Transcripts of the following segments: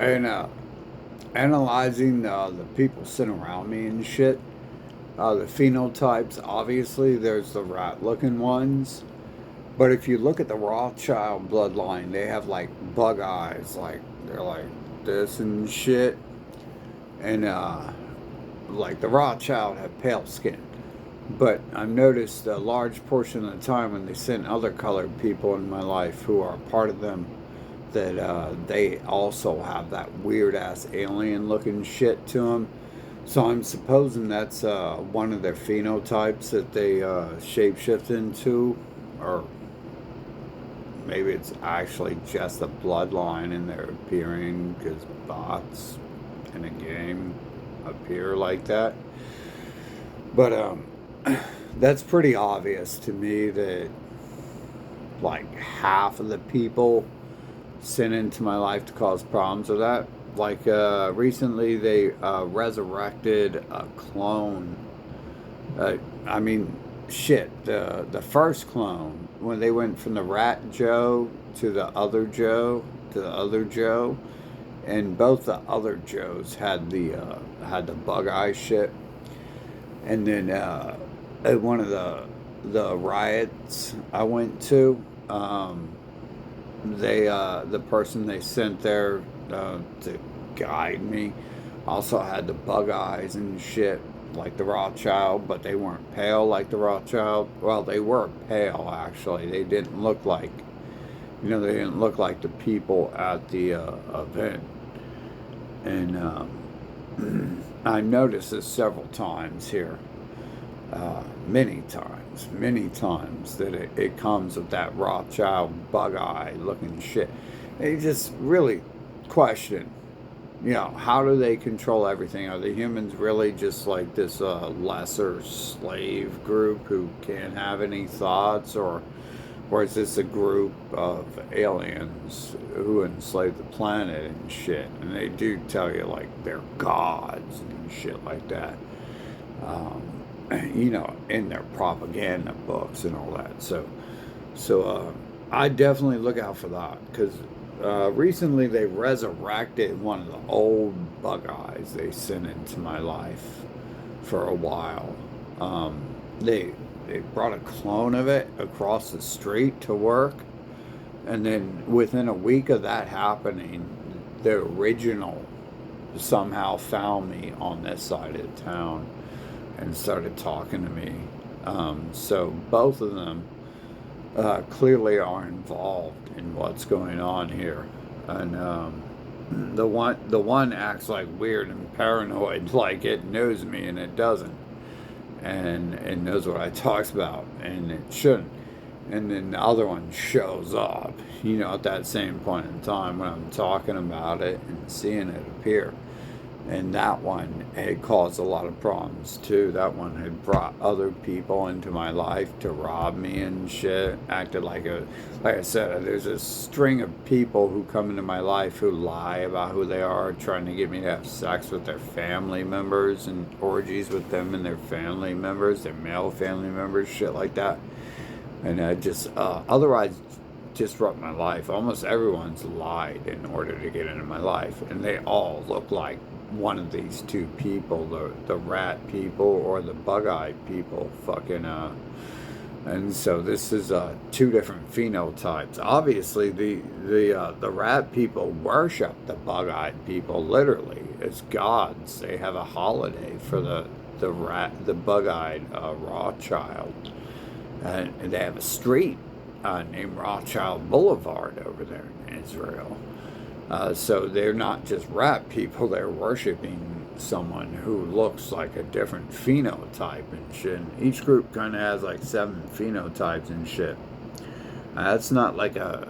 And analyzing the people sitting around me and shit. The phenotypes, obviously, there's the rat looking ones. But if you look at the Rothschild bloodline, they have like bug eyes, like they're like this and shit. And like the Rothschild have pale skin. But I've noticed a large portion of the time when they send other colored people in my life who are part of them, that they also have that weird ass alien looking shit to them. So I'm supposing that's one of their phenotypes that they shapeshift into, or maybe it's actually just a bloodline and they're appearing because bots in a game appear like that. But that's pretty obvious to me that like half of the people sent into my life to cause problems with that. Like recently, they resurrected a clone. I mean, shit. The first clone when they went from the Rat Joe to the other Joe to the other Joe, and both the other Joes had the bug eye shit. And then at one of the riots I went to, they the person they sent there to guide me also had the bug eyes and shit like the Rothschild, but they weren't pale like the Rothschild. Well, they were pale actually. They didn't look like, they didn't look like the people at the event. And I noticed this several times here, many times that it comes with that Rothschild bug eye looking shit. They just really question, how do they control everything? Are the humans really just like this lesser slave group who can't have any thoughts, or is this a group of aliens who enslave the planet and shit? And they do tell you like they're gods and shit like that. Um, in their propaganda books and all that. So I definitely look out for that because recently they resurrected one of the old bug eyes they sent into my life for a while. Um, they brought a clone of it across the street to work, and then within a week of that happening, the original somehow found me on this side of town and started talking to me. So both of them clearly are involved in what's going on here, and the one acts like weird and paranoid, like it knows me and it doesn't, and it knows what I talks about and it shouldn't. And then the other one shows up, at that same point in time when I'm talking about it and seeing it appear. And that one had caused a lot of problems too. That one had brought other people into my life to rob me and shit. Acted like I said, there's a string of people who come into my life who lie about who they are, trying to get me to have sex with their family members and orgies with them and their family members, their male family members, shit like that. And I just, otherwise, disrupt my life. Almost everyone's lied in order to get into my life, and they all look like one of these two people, the rat people or the bug-eyed people, fucking and so this is two different phenotypes. Obviously, the rat people worship the bug-eyed people literally as gods. They have a holiday for the bug-eyed Rothschild, and they have a street named Rothschild Boulevard over there in Israel. So they're not just rat people, they're worshiping someone who looks like a different phenotype and shit. And each group kind of has like 7 phenotypes and shit. That's not like a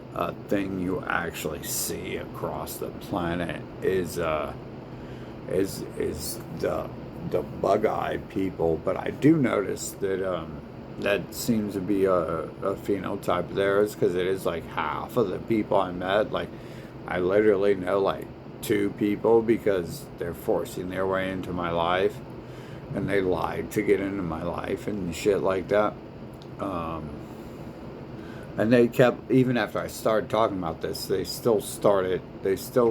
thing you actually see across the planet. Is the bug-eyed people, but I do notice that that seems to be a phenotype of theirs because it is like half of the people I met. Like I literally know like 2 people because they're forcing their way into my life, and they lied to get into my life and shit like that. And they kept, even after I started talking about this, they still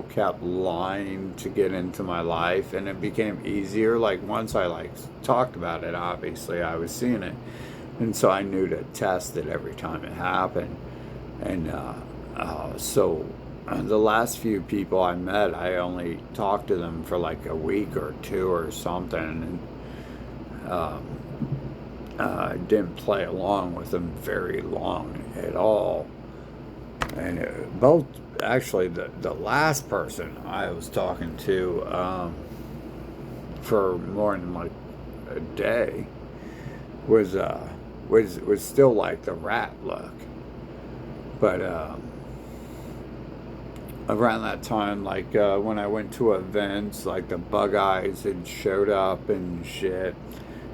kept lying to get into my life. And it became easier. Like, once I, like, talked about it, obviously, I was seeing it. And so I knew to test it every time it happened. And so the last few people I met, I only talked to them for like a week or two or something. And I didn't play along with them very long at all. And both, actually, the last person I was talking to for more than like a day was still like the rat look. But around that time, like when I went to events, like the bug eyes had showed up and shit.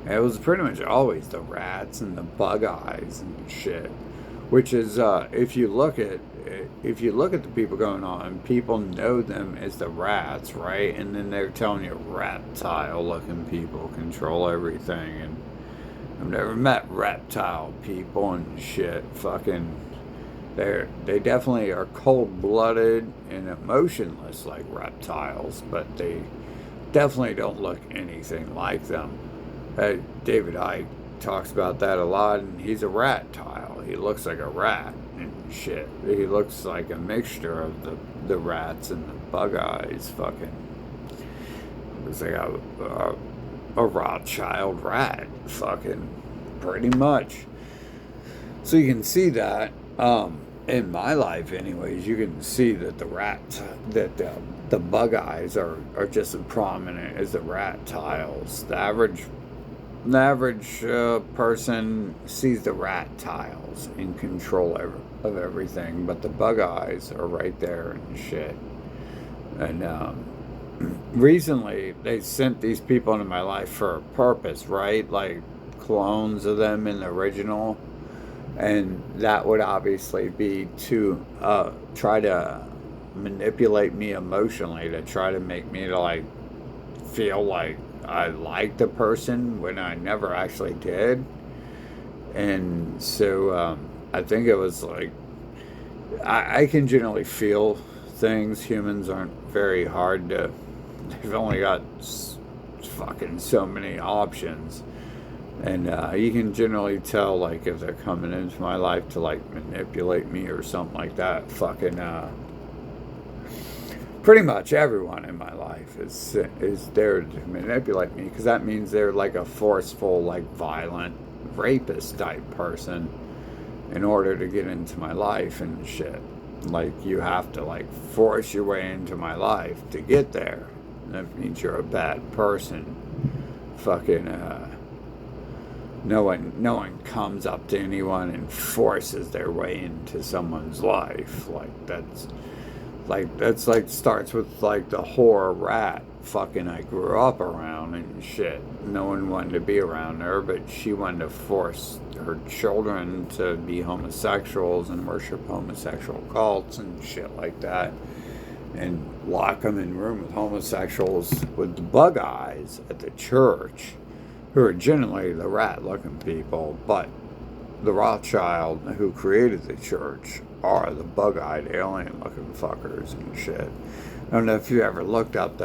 It was pretty much always the rats and the bug eyes and shit. Which is, if you look at the people going on, people know them as the rats, right? And then they're telling you reptile-looking people control everything. And I've never met reptile people and shit. Fucking, they definitely are cold-blooded and emotionless like reptiles, but they definitely don't look anything like them. David Icke talks about that a lot, and he's a rat-tile. He looks like a rat and shit. He looks like a mixture of the rats and the bug eyes. Fucking, looks like a Rothschild rat. Fucking, pretty much. So you can see that. In my life, anyways, you can see that the bug eyes are just as prominent as the rat tiles. The average person sees the rat tiles in control of everything, but the bug eyes are right there and shit. And recently, they sent these people into my life for a purpose, right? Like clones of them in the original. And that would obviously be to try to manipulate me emotionally, to try to make me to like feel like I liked the person when I never actually did. And so I think it was like, I can generally feel things. Humans aren't very hard to, they've only got fucking so many options. And you can generally tell, like, if they're coming into my life to, like, manipulate me or something like that. Fucking, pretty much everyone in my life is there to manipulate me. Because that means they're, like, a forceful, like, violent, rapist-type person in order to get into my life and shit. Like, you have to, like, force your way into my life to get there. That means you're a bad person. Fucking, no one comes up to anyone and forces their way into someone's life. That's like starts with like the horror rat fucking I grew up around and shit. No one wanted to be around her, but she wanted to force her children to be homosexuals and worship homosexual cults and shit like that, and lock them in a room with homosexuals with the bug eyes at the church, who are generally the rat-looking people, but the Rothschild who created the church are the bug-eyed alien-looking fuckers and shit. I don't know if you ever looked up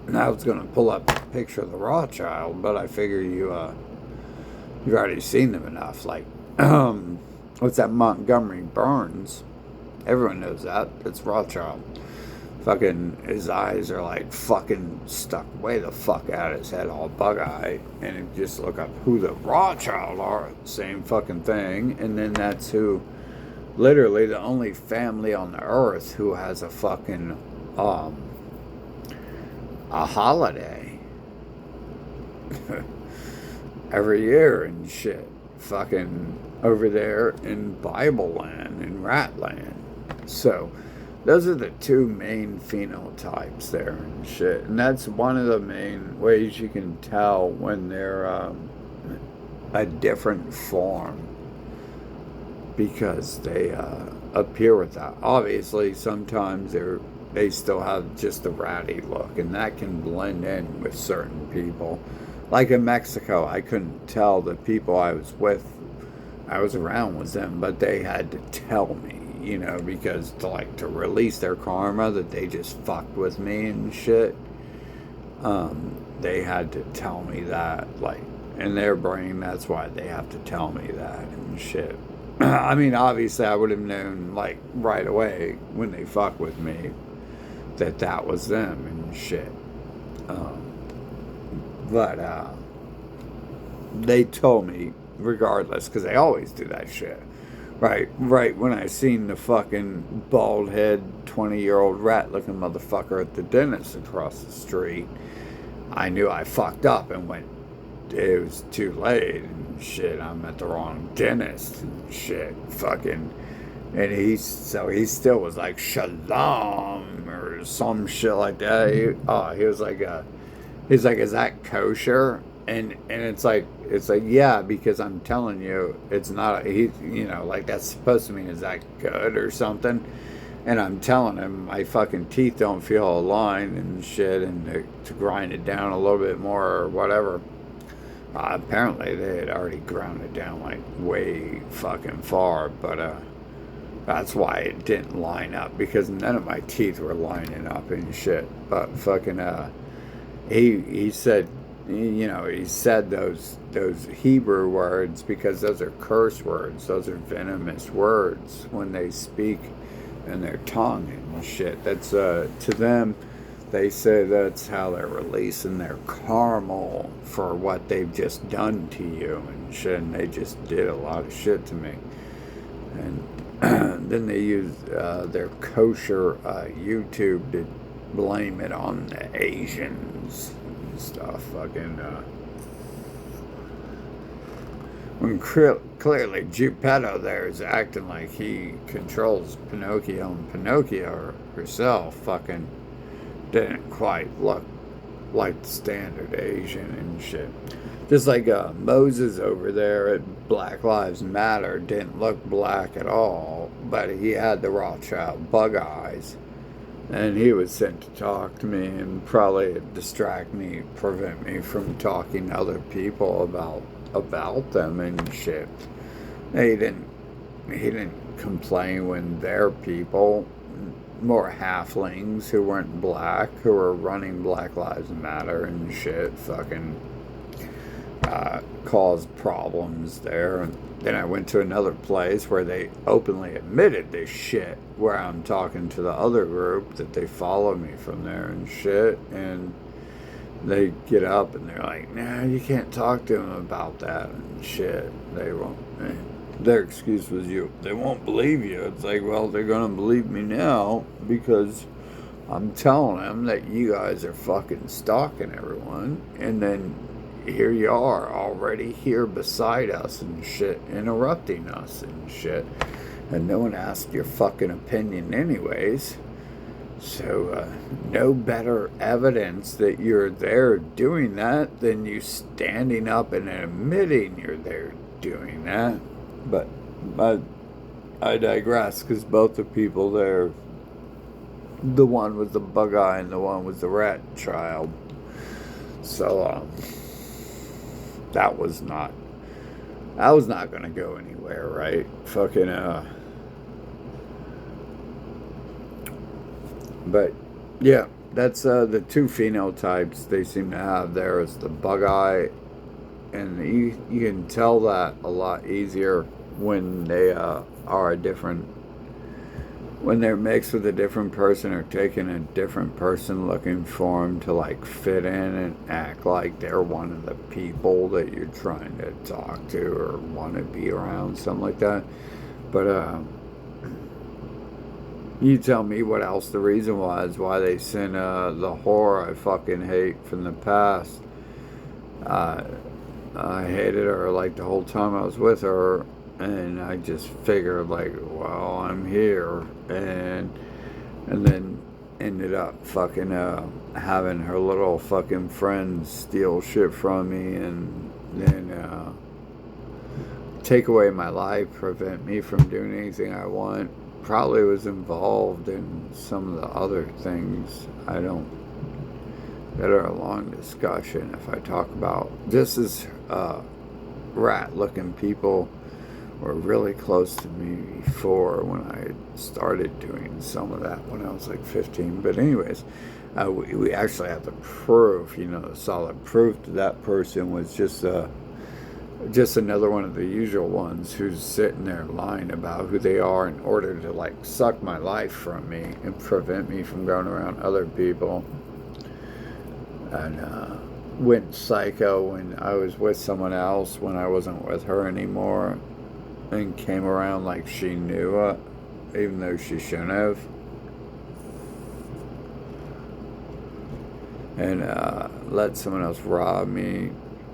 and I was going to pull up a picture of the Rothschild, but I figure you've already seen them enough. Like, what's that, Montgomery Burns? Everyone knows that. It's Rothschild. Fucking, his eyes are like fucking stuck way the fuck out of his head, all bug-eyed. And if you just look up who the Rothschild are, same fucking thing. And then that's who, literally the only family on the earth who has a fucking, a holiday every year and shit. Fucking over there in Bible land, in Rat land. So, those are the two main phenotypes there and shit. And that's one of the main ways you can tell when they're a different form, because they appear with that. Obviously, sometimes they still have just a ratty look, and that can blend in with certain people. Like in Mexico, I couldn't tell the people I was with I was around with them, but they had to tell me, because to release their karma that they just fucked with me and shit. They had to tell me that, in their brain, that's why they have to tell me that and shit. I mean, obviously, I would have known, right away when they fuck with me that was them and shit. But they told me regardless, because they always do that shit. Right when I seen the fucking bald head 20-year-old rat looking motherfucker at the dentist across the street, I knew I fucked up and went, it was too late and shit, I'm at the wrong dentist and shit, fucking. And he still was like, shalom, or some shit like that. He was like, he's like, is that kosher? And it's like, yeah, because I'm telling you, it's not, that's supposed to mean, is that good or something? And I'm telling him my fucking teeth don't feel aligned and shit, and to grind it down a little bit more or whatever. Apparently they had already ground it down way fucking far, but that's why it didn't line up, because none of my teeth were lining up and shit. But fucking he said, he said those Hebrew words, because those are curse words, those are venomous words when they speak in their tongue and shit. That's to them, they say that's how they're releasing their karma for what they've just done to you and shit. And they just did a lot of shit to me. And then they use their kosher YouTube to blame it on the Asians and stuff. Fucking when clearly Geppetto there is acting like he controls Pinocchio, and Pinocchio herself fucking didn't quite look like the standard Asian and shit. Just like Moses over there at Black Lives Matter didn't look black at all, but he had the Rothschild bug eyes, and he was sent to talk to me and probably distract me, prevent me from talking to other people about them and shit. He didn't complain when their people, more halflings who weren't black, who were running Black Lives Matter and shit, fucking caused problems there. And then I went to another place where they openly admitted this shit, where I'm talking to the other group that they follow me from there and shit, and they get up and they're like, nah, you can't talk to them about that and shit. They won't. Their excuse was, they won't believe you. It's like, well, they're gonna believe me now, because I'm telling them that you guys are fucking stalking everyone, and then here you are already here beside us and shit, interrupting us and shit, and no one asked your fucking opinion anyways. So no better evidence that you're there doing that than you standing up and admitting you're there doing that. But I digress, because both the people there, the one was the bug eye and the one was the rat child. So that was not going to go anywhere, right? Fucking but yeah, that's the two phenotypes they seem to have there is the bug eye, and you can tell that a lot easier when they are a different, when they're mixed with a different person or taking a different person looking for them to fit in and act like they're one of the people that you're trying to talk to or want to be around, something like that. But you tell me what else the reason was why they sent the whore I fucking hate from the past. I hated her the whole time I was with her, and I just figured well, I'm here, and then ended up fucking having her little fucking friends steal shit from me, and then take away my life, prevent me from doing anything I want. Probably was involved in some of the other things that are a long discussion if I talk about. This is rat looking people were really close to me before when I started doing some of that when I was like 15. But anyways, we actually have the proof, the solid proof that that person was just another one of the usual ones who's sitting there lying about who they are in order to like suck my life from me and prevent me from going around other people. And went psycho when I was with someone else when I wasn't with her anymore, and came around like she knew it, even though she shouldn't have. And let someone else rob me,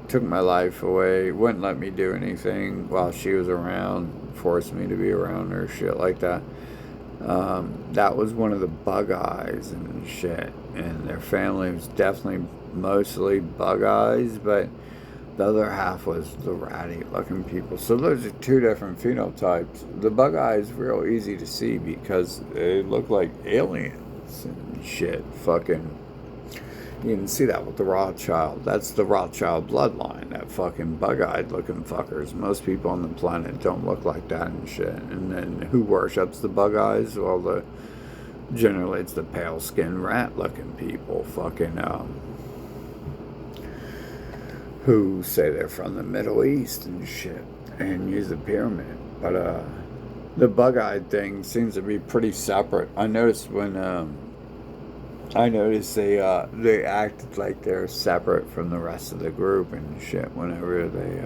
took my life away, wouldn't let me do anything while she was around, forced me to be around her, shit like that. That was one of the bug eyes and shit. And their family was definitely mostly bug eyes, but the other half was the ratty looking people. So those are two different phenotypes. The bug eye is real easy to see because they look like aliens and shit. Fucking, you can see that with the Rothschild. That's the Rothschild bloodline, that fucking bug-eyed looking fuckers. Most people on the planet don't look like that and shit. And then who worships the bug eyes? Well, generally it's the pale-skinned rat-looking people. Fucking, who say they're from the Middle East and shit, and use the pyramid. But the bug-eyed thing seems to be pretty separate. I noticed they acted like they're separate from the rest of the group and shit whenever they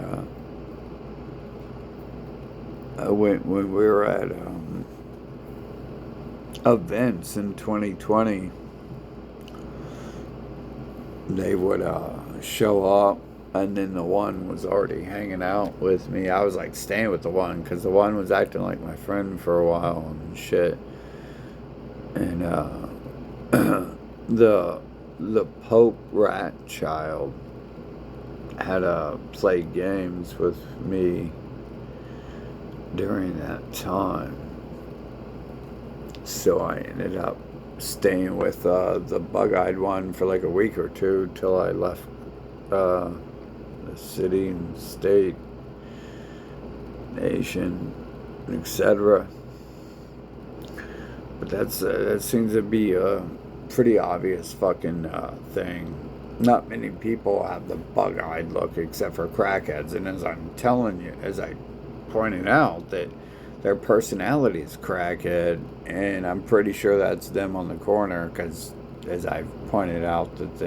when we were at events in 2020. They would show up, and then the one was already hanging out with me. I was like staying with the one because the one was acting like my friend for a while and shit. And the Pope rat child had played games with me during that time. So I ended up staying with the bug-eyed one for like a week or two till I left the city and state, nation, etc. But that seems to be a pretty obvious fucking thing. Not many people have the bug-eyed look except for crackheads, and as I'm telling you, as I pointed out, that their personality is crackhead, and I'm pretty sure that's them on the corner, because as I've pointed out, that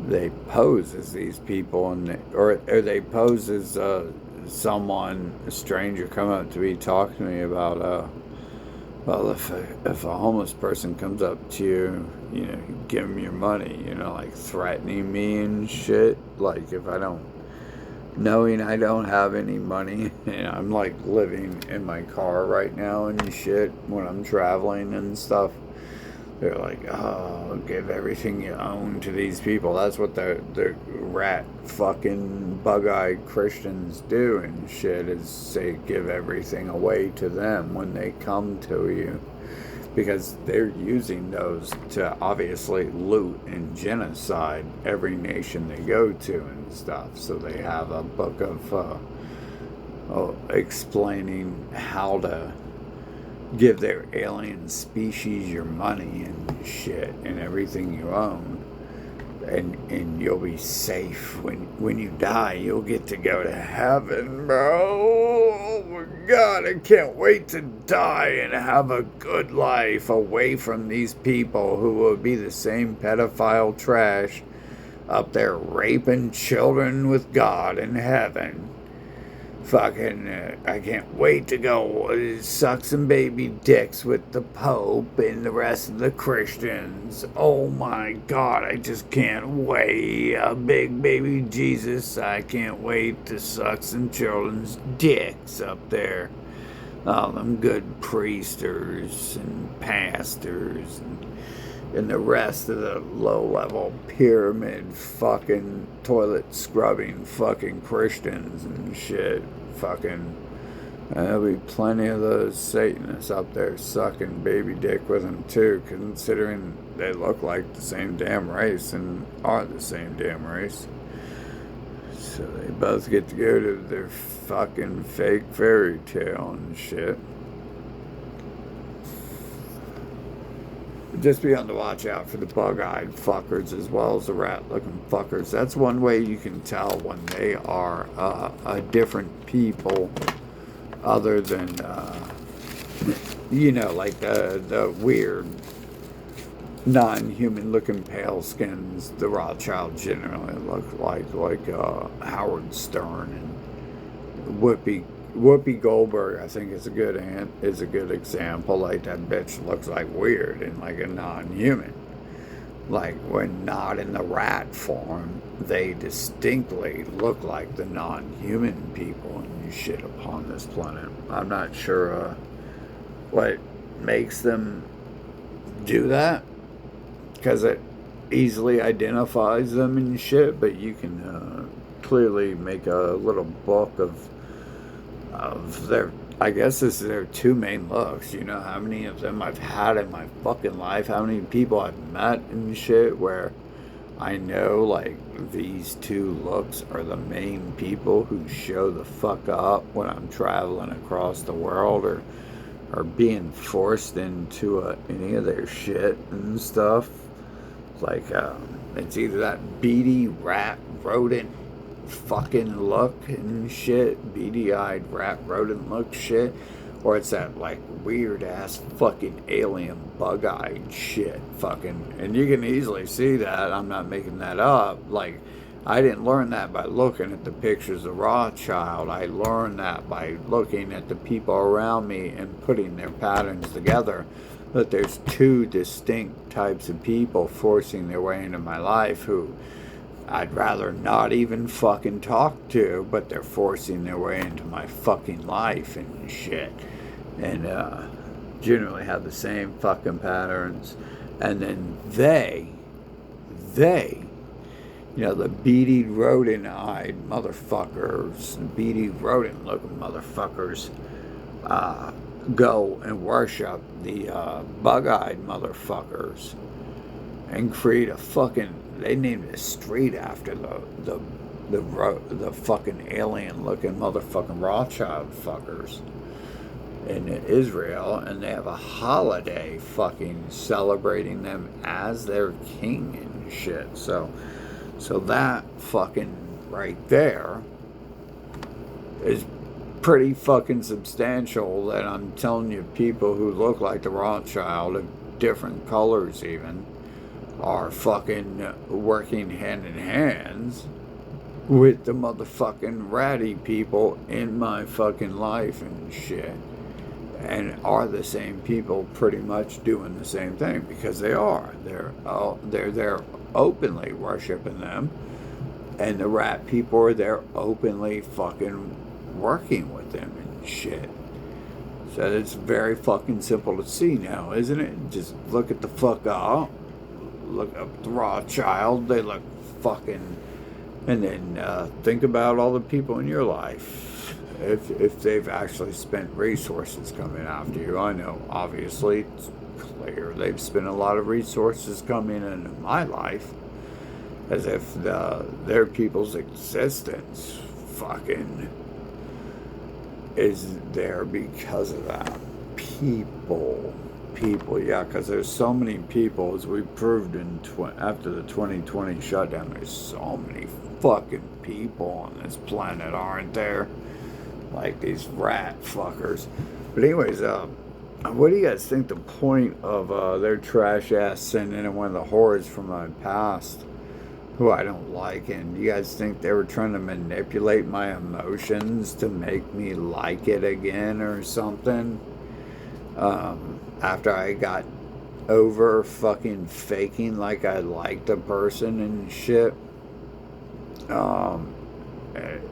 they pose as these people, or they pose as someone, a stranger, come up to me, talk to me about well, if a homeless person comes up to you, you give them your money, like threatening me and shit. Like if I don't, knowing I don't have any money, and I'm like living in my car right now and shit when I'm traveling and stuff. They're like, oh, give everything you own to these people. That's what the rat fucking bug-eyed Christians do and shit, is say give everything away to them when they come to you. Because they're using those to obviously loot and genocide every nation they go to and stuff. So they have a book of explaining how to give their alien species your money and shit and everything you own, and you'll be safe when you die. You'll get to go to heaven, bro. Oh my God, I can't wait to die and have a good life away from these people who will be the same pedophile trash up there raping children with God in heaven. Fucking, I can't wait to go suck some baby dicks with the Pope and the rest of the Christians. Oh my God, I just can't wait. A big baby Jesus, I can't wait to suck some children's dicks up there. All them good priesters and pastors and the rest of the low-level pyramid fucking toilet scrubbing fucking Christians and shit. Fucking, there'll be plenty of those Satanists up there sucking baby dick with them too, considering they look like the same damn race and are the same damn race. So they both get to go to their fucking fake fairy tale and shit. Just be on the watch out for the bug-eyed fuckers as well as the rat-looking fuckers. That's one way you can tell when they are a different people other than, like the weird non-human looking pale skins. The Rothschild generally look like Howard Stern and Whoopi Goldberg. I think is a good example. Like that bitch looks like weird and like a non-human. Like when not in the rat form, they distinctly look like the non-human people and shit upon this planet. I'm not sure what makes them do that, because it easily identifies them and shit, but you can clearly make a little book of their, I guess this is their two main looks. You know how many of them I've had in my fucking life, how many people I've met and shit, where I know like these two looks are the main people who show the fuck up when I'm traveling across the world or being forced into any of their shit and stuff. Like, it's either that beady rat rodent fucking look and shit, beady-eyed rat rodent look shit, or it's that, like, weird-ass fucking alien bug-eyed shit fucking, and you can easily see that. I'm not making that up. Like, I didn't learn that by looking at the pictures of Rothschild. I learned that by looking at the people around me and putting their patterns together. But there's two distinct types of people forcing their way into my life who I'd rather not even fucking talk to, but they're forcing their way into my fucking life and shit. And generally have the same fucking patterns. And then they, the beady rodent-eyed motherfuckers, beady rodent-looking motherfuckers, go and worship the bug-eyed motherfuckers and create a fucking, they named a street after the fucking alien-looking motherfucking Rothschild fuckers in Israel, and they have a holiday fucking celebrating them as their king and shit. So that fucking right there is pretty fucking substantial, that I'm telling you people who look like the Rothschild of different colors even are fucking working hand in hands with the motherfucking ratty people in my fucking life and shit, and are the same people pretty much doing the same thing, because they are. They're there openly worshiping them, and the rat people are there openly fucking working with them and shit. So it's very fucking simple to see now, isn't it? Just look at the fuck up. Look up the Rothschild. They look fucking... And then think about all the people in your life. If they've actually spent resources coming after you. I know, obviously, it's clear they've spent a lot of resources coming into my life. As if their people's existence fucking is there because of that. People, yeah, because there's so many people, as we proved after the 2020 shutdown, there's so many fucking people on this planet, aren't there? Like these rat fuckers. But anyways, what do you guys think the point of their trash ass sending in one of the horrors from my past, who I don't like? And you guys think they were trying to manipulate my emotions to make me like it again or something? After I got over fucking faking like I liked a person and shit,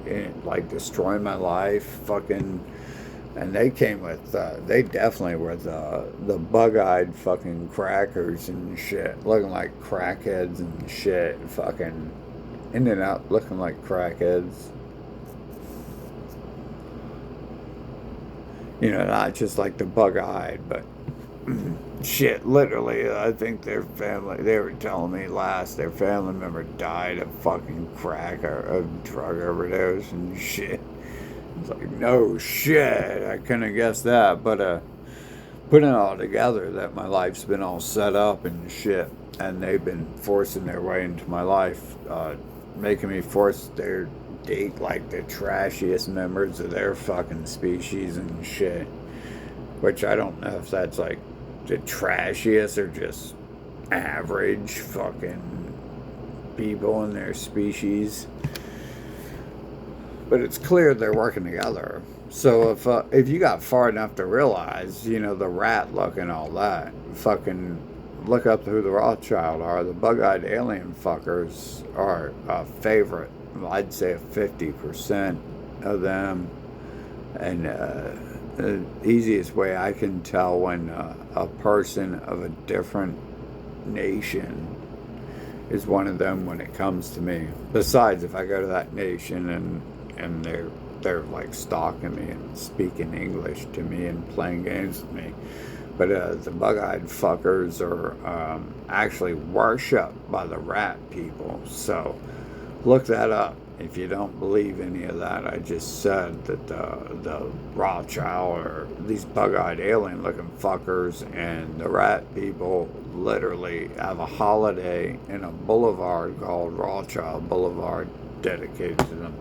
and like destroying my life, fucking. And they came with, they definitely were the bug-eyed fucking crackers and shit, looking like crackheads and shit, fucking in and out looking like crackheads. You know, not just like the bug-eyed, but shit, literally, I think their family, they were telling me last, their family member died of fucking crack or of drug overdose and shit. It's like, no shit, I couldn't have guessed that, but, putting it all together that my life's been all set up and shit, and they've been forcing their way into my life, making me force their date like the trashiest members of their fucking species and shit. Which I don't know if that's like the trashiest or just average fucking people in their species. But it's clear they're working together. So if you got far enough to realize, you know, the rat look and all that, fucking look up who the Rothschild are. The bug-eyed alien fuckers are a favorite. I'd say 50% of them. And the easiest way I can tell when a person of a different nation is one of them when it comes to me. Besides, if I go to that nation and they're like stalking me and speaking English to me and playing games with me. But the bug-eyed fuckers are actually worshipped by the rat people. So look that up. If you don't believe any of that, I just said that the Rothschild or these bug-eyed alien-looking fuckers and the rat people literally have a holiday in a boulevard called Rothschild Boulevard dedicated to them.